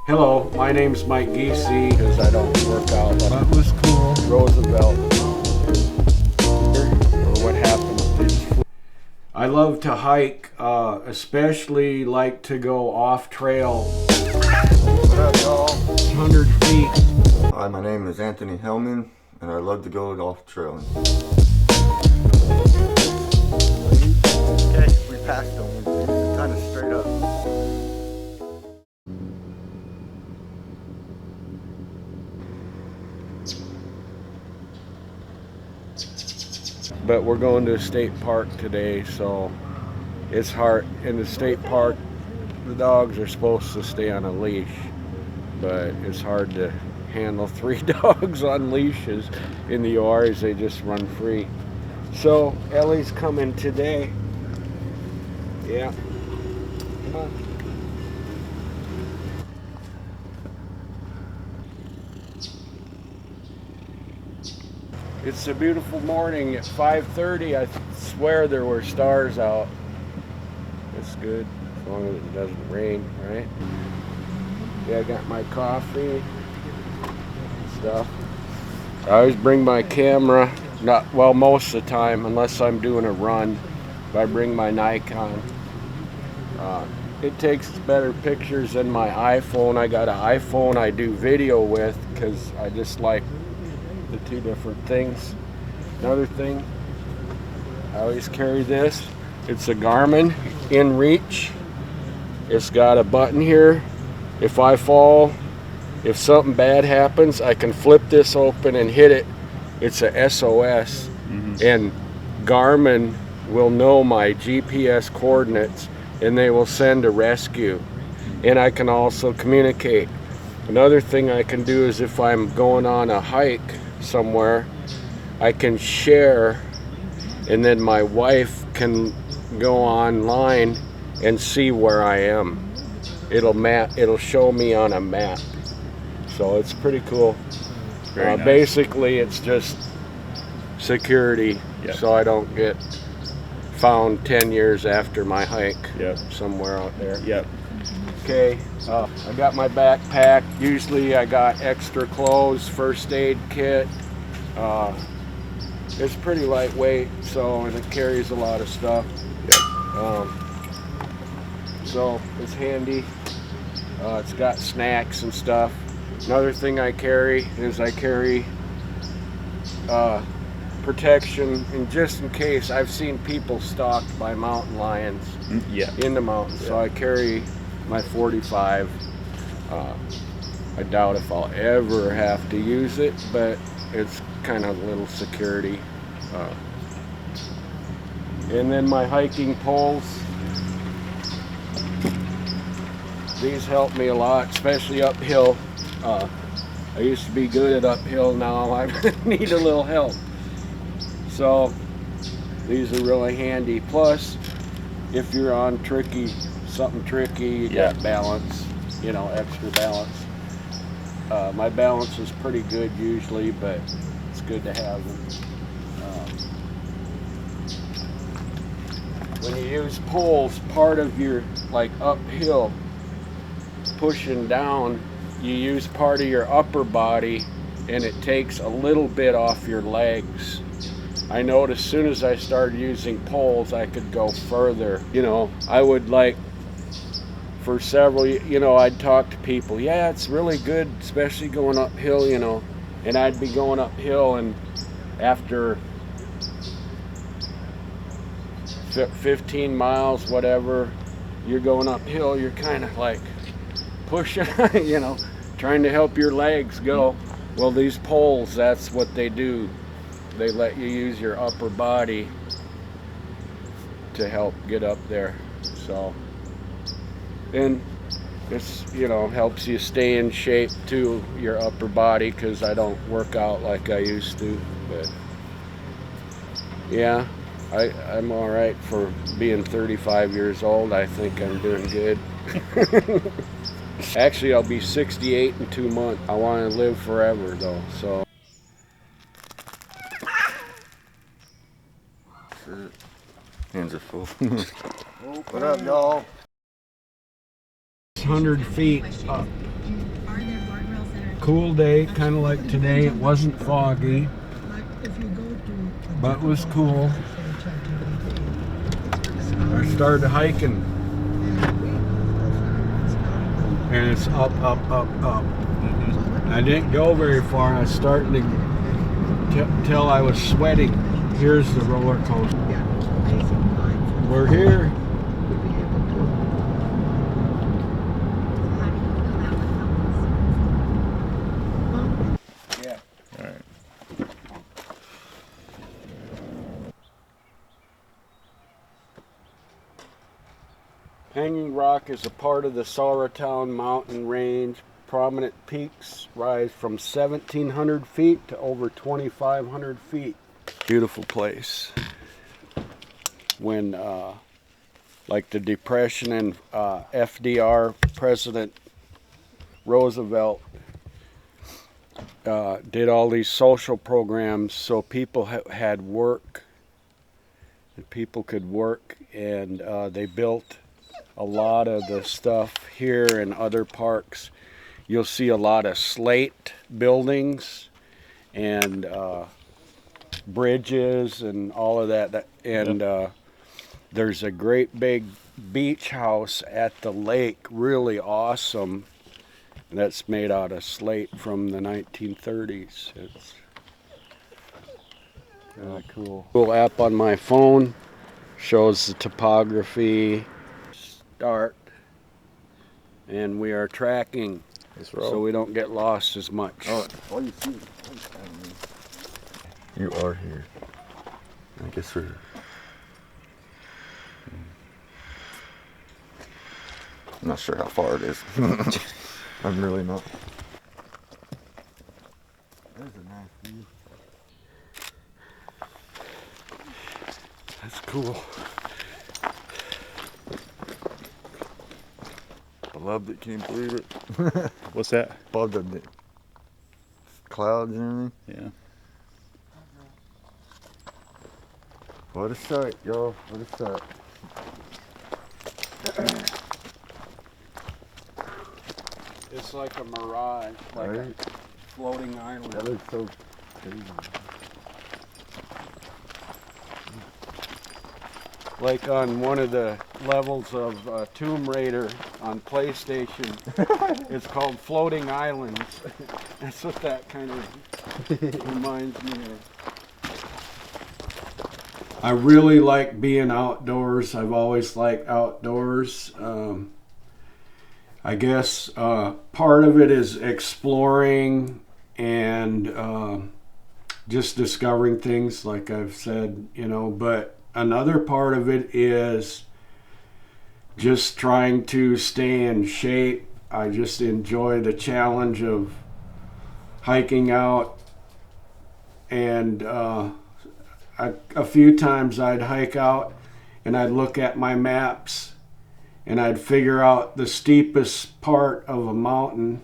Hello, my name's Mike Gese, because I don't work out. That was cool. Roosevelt. Or what happened. I love to hike, especially like to go off trail. What up, y'all? 100 feet. Hi, my name is Anthony Helman, and I love to go off trailing. Okay, we passed them. We're kind of straight up. But we're going to a state park today, so it's hard. In the state park, the dogs are supposed to stay on a leash, but it's hard to handle 3 dogs on leashes. In the ORs, they just run free. So Ellie's coming today. Yeah. Come on. It's a beautiful morning at 5:30. I swear there were stars out. It's good as long as it doesn't rain, right? Yeah, I got my coffee and stuff. I always bring my camera, most of the time, unless I'm doing a run. But I bring my Nikon. It takes better pictures than my iPhone. I got an iPhone I do video with because I just like the 2 different things. Another thing, I always carry this. It's a Garmin InReach. It's got a button here. If I fall, if something bad happens, I can flip this open and hit it. It's a SOS, and Garmin will know my GPS coordinates and they will send a rescue. And I can also communicate. Another thing I can do is if I'm going on a hike somewhere, I can share, and then my wife can go online and see where I am. It'll show me on a map. So it's pretty cool. Very nice. Basically, it's just security, so I don't get found 10 years after my hike somewhere out there. Okay, I got my backpack. Usually I got extra clothes, first aid kit. It's pretty lightweight, and it carries a lot of stuff. So it's handy. It's got snacks and stuff. Another thing I carry is protection, and just in case. I've seen people stalked by mountain lions in the mountains, so I carry my 45. I doubt if I'll ever have to use it, but it's kind of a little security. And then my hiking poles. These help me a lot, especially uphill. I used to be good at uphill, now I need a little help. So these are really handy. Plus, if you're on something tricky, you got balance, extra balance. My balance is pretty good usually, but it's good to have them. When you use poles, part of your uphill pushing down, you use part of your upper body, and it takes a little bit off your legs. I noticed as soon as I started using poles, I could go further. I would for several, I'd talk to people. Yeah, it's really good, especially going uphill, and I'd be going uphill, and after 15 miles, whatever, you're going uphill, you're kind of pushing, trying to help your legs go. Well, these poles, that's what they do. They let you use your upper body to help get up there. So, and it's, helps you stay in shape too, your upper body, because I don't work out like I used to. But yeah, I'm all right for being 35 years old. I think I'm doing good. Actually, I'll be 68 in 2 months. I want to live forever though, so. Hands are full. What up, y'all? 100 feet up. cool day, kind of like today. It wasn't foggy, but it was cool. I started hiking, and it's up, up, up, up. I didn't go very far. I was starting to till I was sweating. Here's the roller coaster. We're here. Yeah. All right. Hanging Rock is a part of the Sauratown mountain range. Prominent peaks rise from 1,700 feet to over 2,500 feet. Beautiful place. When, like the Depression and FDR, President Roosevelt did all these social programs so people had work, and people could work, and they built a lot of the stuff here and other parks. You'll see a lot of slate buildings and bridges and all of that. And there's a great big beach house at the lake, really awesome. And that's made out of slate from the 1930s. It's really cool. Cool app on my phone, shows the topography. Start, and we are tracking so we don't get lost as much. Oh, all you see. You are here. I guess we're. I'm not sure how far it is. I'm really not. There's a nice view. That's cool. I loved it. Can you believe it? What's that? Loved it. Clouds and everything. Yeah. What a sight, y'all. What a sight. It's like a mirage, like Right? a floating island. That looks so crazy. Like on one of the levels of Tomb Raider on PlayStation. It's called Floating Islands. That's what that kind of reminds me of. I really like being outdoors. I've always liked outdoors. I guess part of it is exploring and just discovering things, like I've said, but another part of it is just trying to stay in shape. I just enjoy the challenge of hiking out, and a few times I'd hike out and I'd look at my maps and I'd figure out the steepest part of a mountain,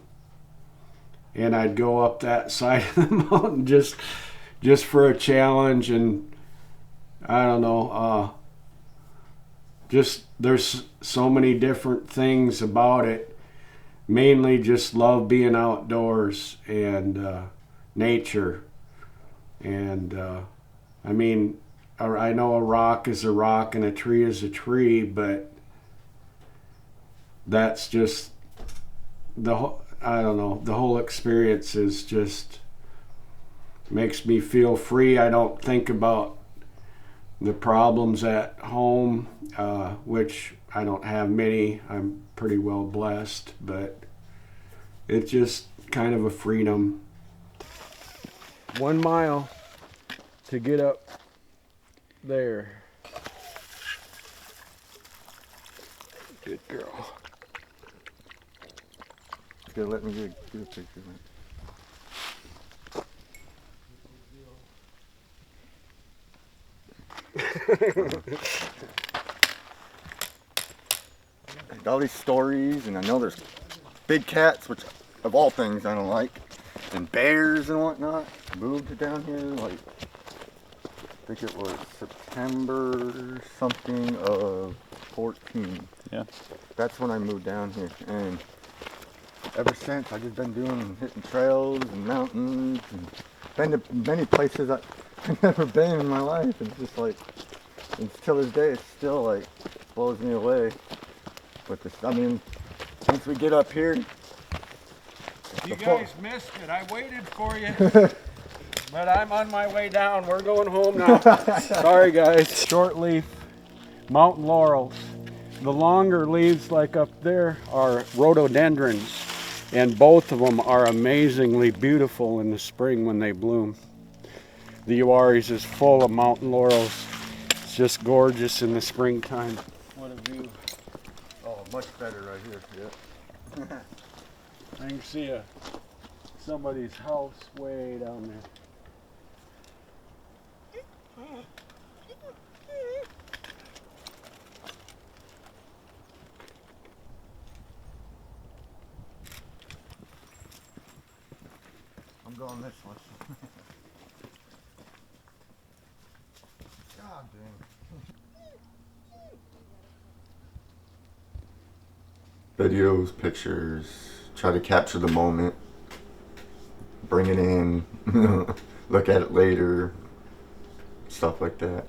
and I'd go up that side of the mountain just for a challenge. And I don't know, just there's so many different things about it. Mainly just love being outdoors and nature. And I mean, I know a rock is a rock and a tree is a tree, but that's just the whole experience is just makes me feel free. I don't think about the problems at home, which I don't have many. I'm pretty well blessed, but it's just kind of a freedom. 1 mile to get up there. Good girl. It's gonna let me get a picture of it. All these stories, and I know there's big cats, which of all things I don't like, and bears and whatnot. Moved down here like, I think it was September something of 14. Yeah. That's when I moved down here, and ever since, I've just been hitting trails and mountains and been to many places I've never been in my life. And it's just like, and till this day, it still like blows me away. But this, I mean, once we get up here, You guys missed it. I waited for you. But I'm on my way down. We're going home now. Sorry, guys. Short leaf mountain laurels. The longer leaves, like up there, are rhododendrons. And both of them are amazingly beautiful in the spring when they bloom. The Uwharries is full of mountain laurels. It's just gorgeous in the springtime. What a view. oh, much better right here. Yeah. I can see somebody's house way down there. I'm going this way. God dang. Videos, pictures, try to capture the moment, bring it in, look at it later, stuff like that.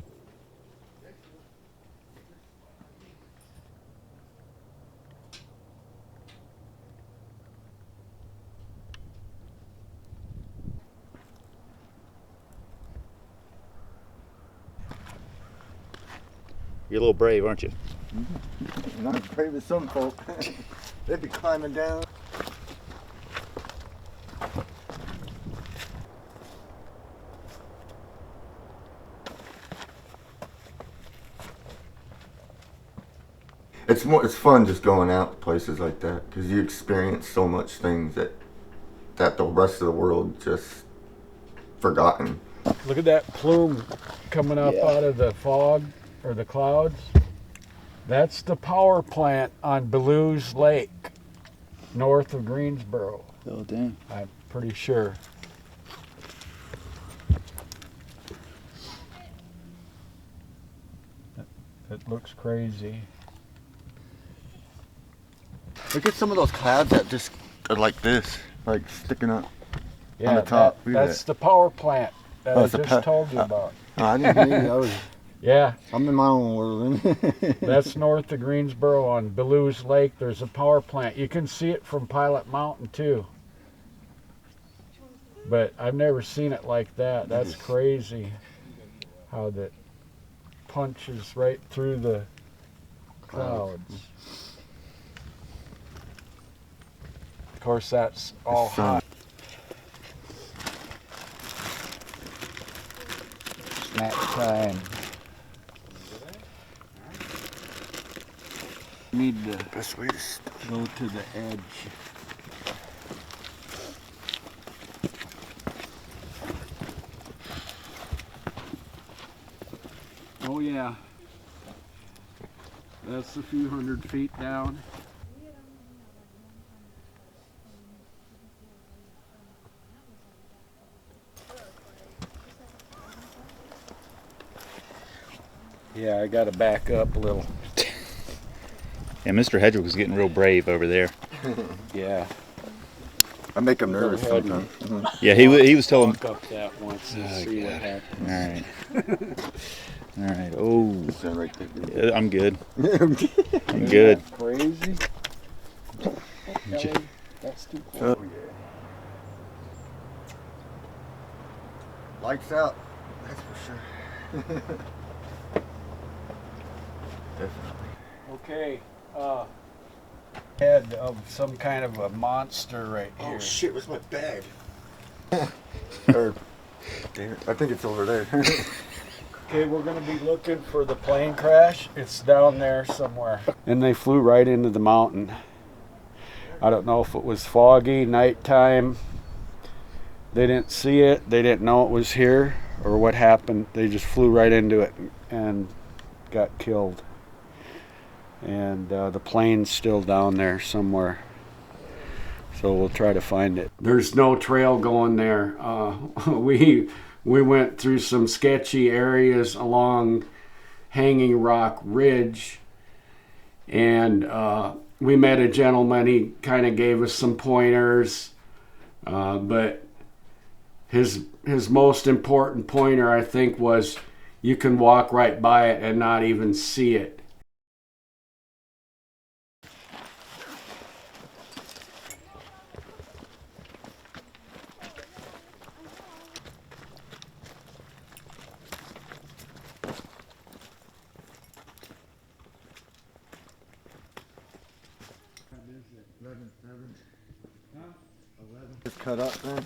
You're a little brave, aren't you? Not as brave as some folk. They'd be climbing down. It's fun just going out to places like that because you experience so much things that the rest of the world just forgotten. Look at that plume coming up Yeah. out of the fog or the clouds. That's the power plant on Belews Lake, north of Greensboro. Oh, dang. I'm pretty sure. It looks crazy. Look at some of those clouds that just are like this, like sticking up. Yeah, the top. Look at that's the power plant that Oh, I it's a just told you about. I didn't hear you. Yeah, I'm in my own world. that's north of Greensboro on Belews Lake. There's a power plant. You can see it from Pilot Mountain too. But I've never seen it like that. That's crazy how that punches right through the clouds. Of course, that's all sun. hot. Snack time. Need to Best way to go to the edge. Oh yeah, that's a few hundred feet down. Yeah, I gotta back up a little. Yeah, Mr. Hedrick was getting real brave over there. Yeah. I make them nervous Go ahead sometimes. Yeah, he was telling. Walk up that once and Oh, see what God. happens. All right. All right. Oh, Stand right there. yeah, I'm good. I'm good. Crazy. Kelly, that's too cool. Lights out. That's for sure. Definitely. Okay, head of some kind of a monster right here. Oh shit, where's my bag? Or, there. I think it's over there. Okay, we're gonna be looking for the plane crash. It's down there somewhere. And they flew right into the mountain. I don't know if it was foggy, nighttime. They didn't see it, they didn't know it was here, or what happened. They just flew right into it and got killed. And the plane's still down there somewhere. So we'll try to find it. There's no trail going there. We went through some sketchy areas along Hanging Rock Ridge, and we met a gentleman. He kind of gave us some pointers, but his most important pointer, I think, was you can walk right by it and not even see it. Just cut up then.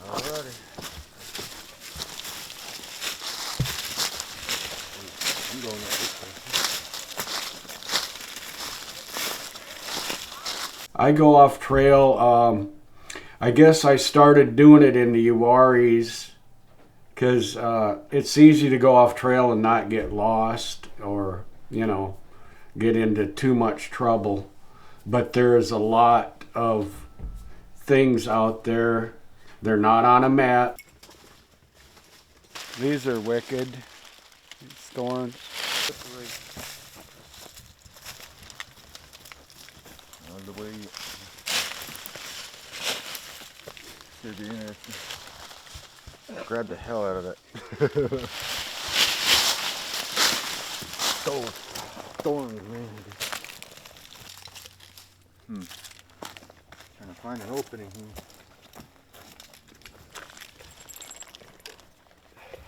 Alrighty. I'm going up this way. I go off trail. I guess I started doing it in the Uwaris because it's easy to go off trail and not get lost or, get into too much trouble. But there is a lot of things out there. They're not on a map. These are wicked. Thorns. The way should be interesting. Grab the hell out of it. Thorns, man. Trying to find an opening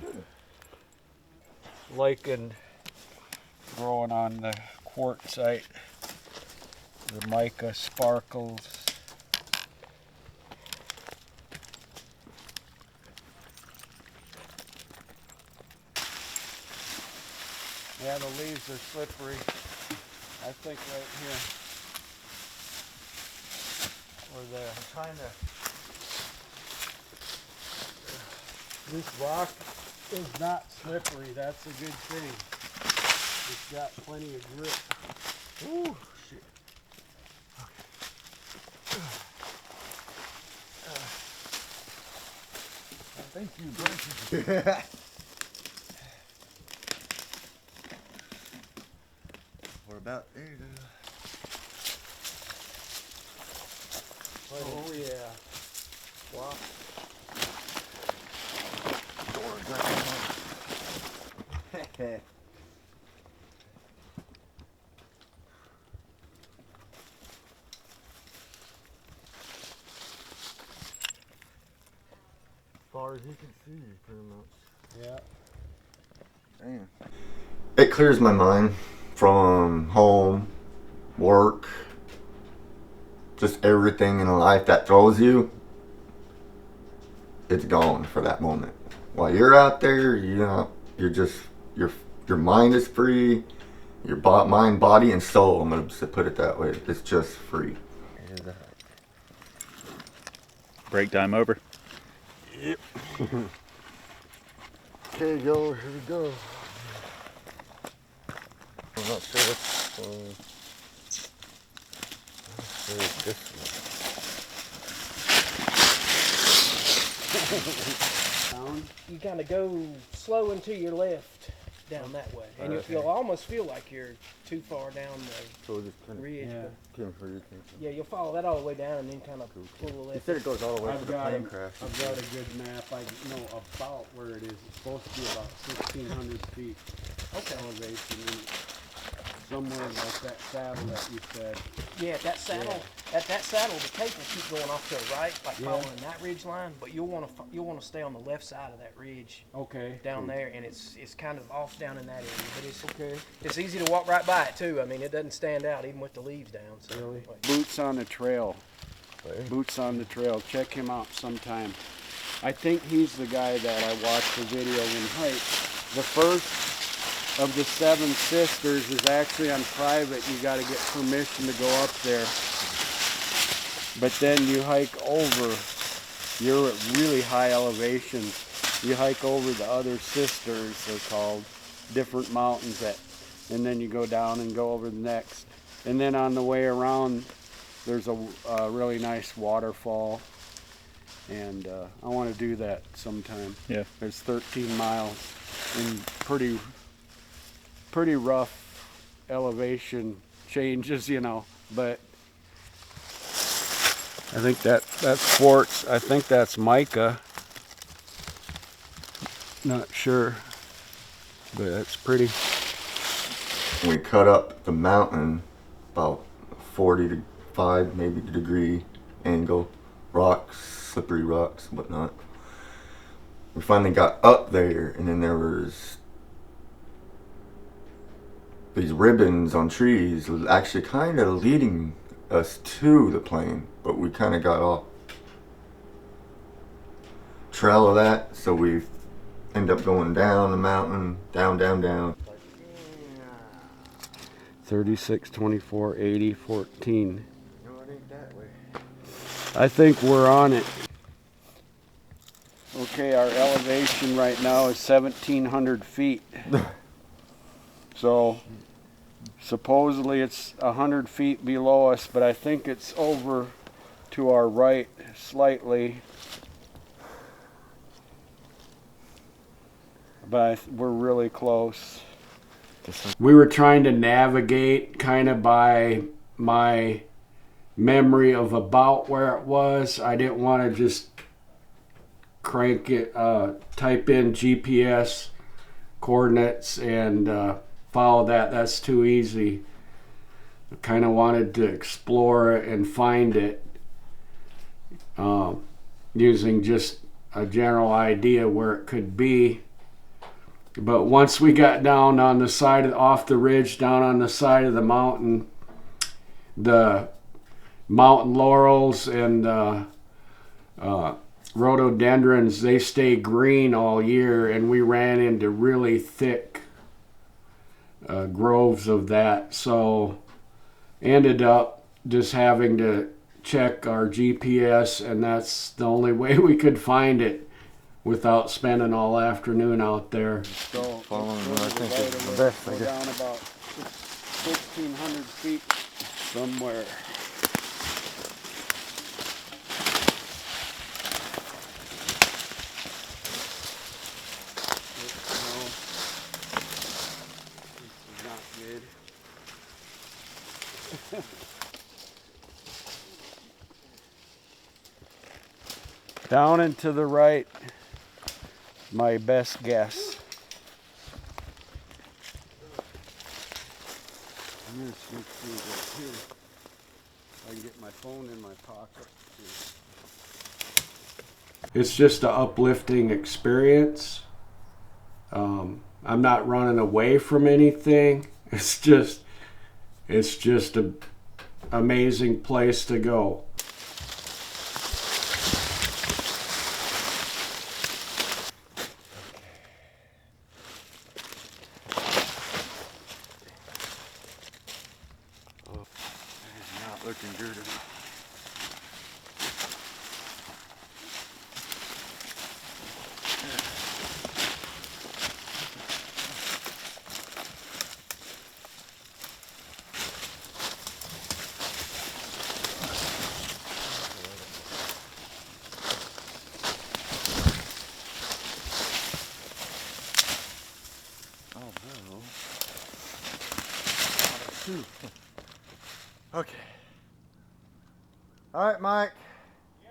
here. Lichen growing on the quartzite. The mica sparkles. Yeah, the leaves are slippery. I think right here. Or there. I'm trying to. This rock is not slippery. That's a good thing. It's got plenty of grip. Ooh, shit. Thank you, bro. We're about there. Oh yeah. Wow. As far as you can see, pretty much. Yeah. Damn. It clears my mind from home, work, just everything in life that throws you. It's gone for that moment. While you're out there, you're just your mind is free. Your mind, body, and soul. I'm gonna put it that way. It's just free. Break time over. Yep. Okay, yo, here we go. I'm not sure what's this Down. You kind of go slow and to your left down that way, and you'll almost feel like you're too far down the So just kind of ridge. Yeah. But yeah, you'll follow that all the way down and then kind of pull the He left. said it goes all the way to I've the got plane crash. I've got a good map. I know about where it is. It's supposed to be about 1,600 feet elevation. And somewhere like that saddle that you said. Yeah, at that saddle, at that saddle, the tape will keep going off to the right, like following that ridge line. But you'll want to stay on the left side of that ridge Okay. down there, and it's kind of off down in that area. But it's easy to walk right by it too. I mean, it doesn't stand out even with the leaves down. So, Really? Boots on the trail. Boots on the trail. Check him out sometime. I think he's the guy that I watched the video in hike. The first of the 7 sisters is actually on private. You got to get permission to go up there. But then you hike over. You're at really high elevations. You hike over the other sisters, they're called, different mountains and then you go down and go over the next. And then on the way around, there's a really nice waterfall. And I want to do that sometime. Yeah. There's 13 miles in pretty rough elevation changes, you know, but I think that's quartz. I think that's mica. Not sure, but that's pretty. We cut up the mountain about 45 maybe degree angle, rocks, slippery rocks, whatnot. We finally got up there, and then there was these ribbons on trees actually kind of leading us to the plane, but we kind of got off trail of that, so we end up going down the mountain, down. 36, 24, 80, 14. No, it ain't that way. I think we're on it. Okay, our elevation right now is 1,700 feet. So supposedly it's 100 feet below us, but I think it's over to our right slightly. But we're really close. We were trying to navigate kind of by my memory of about where it was. I didn't want to just crank it, type in GPS coordinates and follow that. That's too easy. I kind of wanted to explore it and find it using just a general idea where it could be. But once we got down on the side of, off the ridge, down on the side of the mountain laurels and rhododendrons, they stay green all year, and we ran into really thick groves of that. So ended up just having to check our GPS, and that's the only way we could find it without spending all afternoon out there. So Following what I think is the best, I we're guess. down about 1,600 feet somewhere. This is not good. Down and to the right, my best guess. I'm gonna sneak through right here. I can get my phone in my pocket. It's just an uplifting experience. I'm not running away from anything. It's just an amazing place to go. Not looking good. Okay. All right, Mike. Yeah.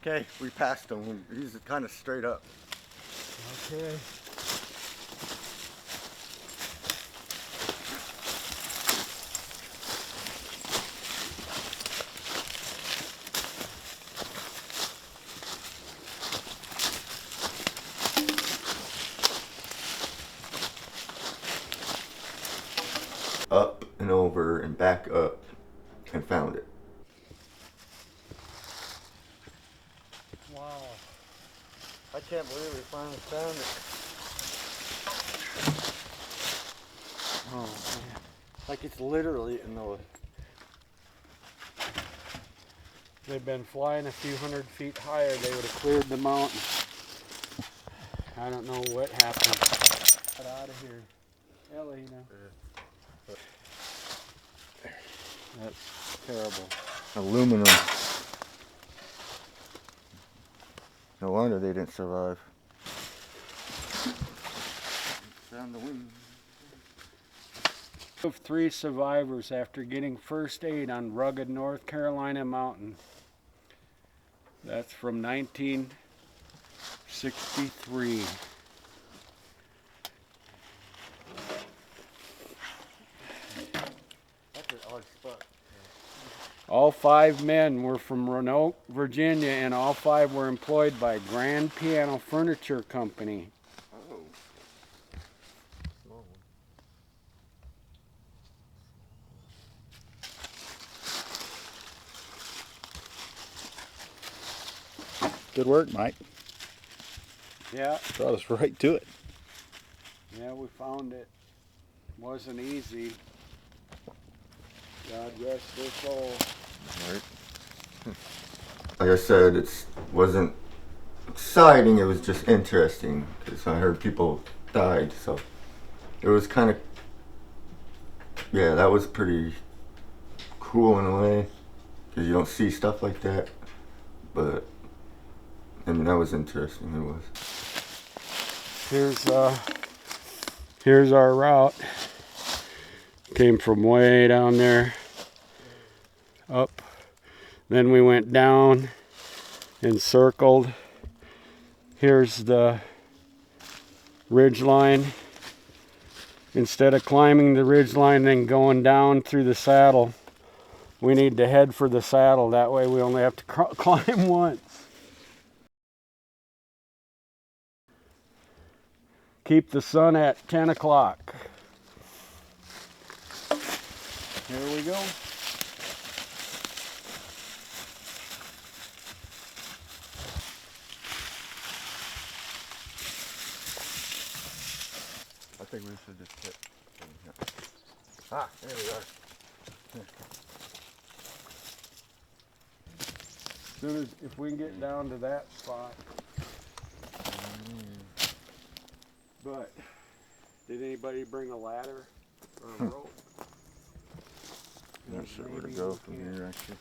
Okay, we passed him. He's kind of straight up. Okay. Up and over and back up and found it. Wow. I can't believe we finally found it. Oh man. Like it's literally in the... They've been flying a few hundred feet higher, they would have cleared the mountain. I don't know what happened. Get out of here. Ellie, now. That's terrible. Aluminum. No wonder they didn't survive. Found the wing. Of 3 survivors after getting first aid on rugged North Carolina mountain. That's from 1963. That's an odd spot. All 5 men were from Roanoke, Virginia, and all 5 were employed by Grand Piano Furniture Company. Oh. Small one. Good work, Mike. Yeah, Brought us right to it. yeah, we found it. Wasn't easy. God rest their soul. Right. Like I said, it wasn't exciting, it was just interesting because I heard people died, so it was kind of, yeah, that was pretty cool in a way because you don't see stuff like that, but I mean that was interesting. It was. Here's our route. Came from way down there up, then we went down and circled. Here's the ridge line. Instead of climbing the ridge line and going down through the saddle, we need to head for the saddle. That way we only have to climb once. Keep the sun at 10 o'clock. Here we go. I think we should just hit. Ah, there we are. Soon as if we can get down to that spot. But did anybody bring a ladder or a rope? Not sure where to go from here actually.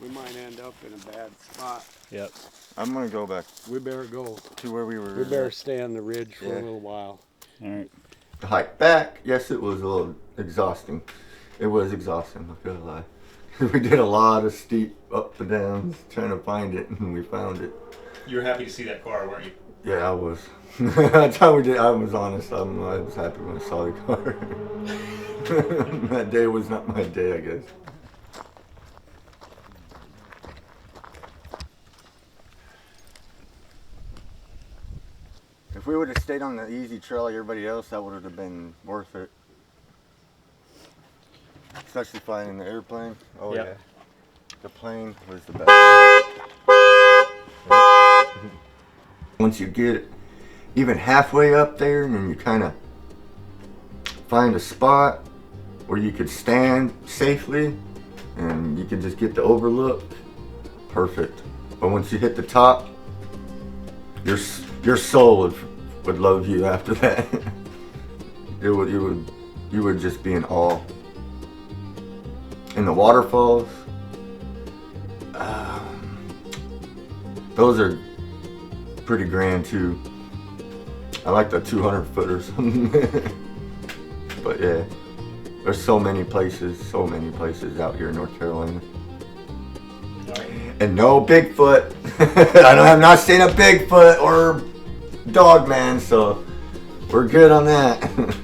We might end up in a bad spot. Yep. I'm gonna go back We better go. to where we were. We better stay on the ridge for Yeah. a little while. All right. The hike back, yes, it was a little exhausting. It was exhausting, I'm not gonna lie. We did a lot of steep up and downs trying to find it, and we found it. You were happy to see that car, weren't you? Yeah, I was. That's how we did. I was honest. I was happy when I saw the car. That day was not my day, I guess. If we would have stayed on the easy trail like everybody else, that would have been worth it. Especially flying in the airplane. Oh Yep. yeah. The plane was the best. Once you get even halfway up there and then you kind of find a spot where you could stand safely and you could just get the overlook, perfect. But once you hit the top, your soul would love you after that. You would just be in awe. And the waterfalls, those are pretty grand too. I like the 200 footers. But yeah, there's so many places out here in North Carolina. And no Bigfoot. I'm not seeing a Bigfoot or dog man, so we're good on that.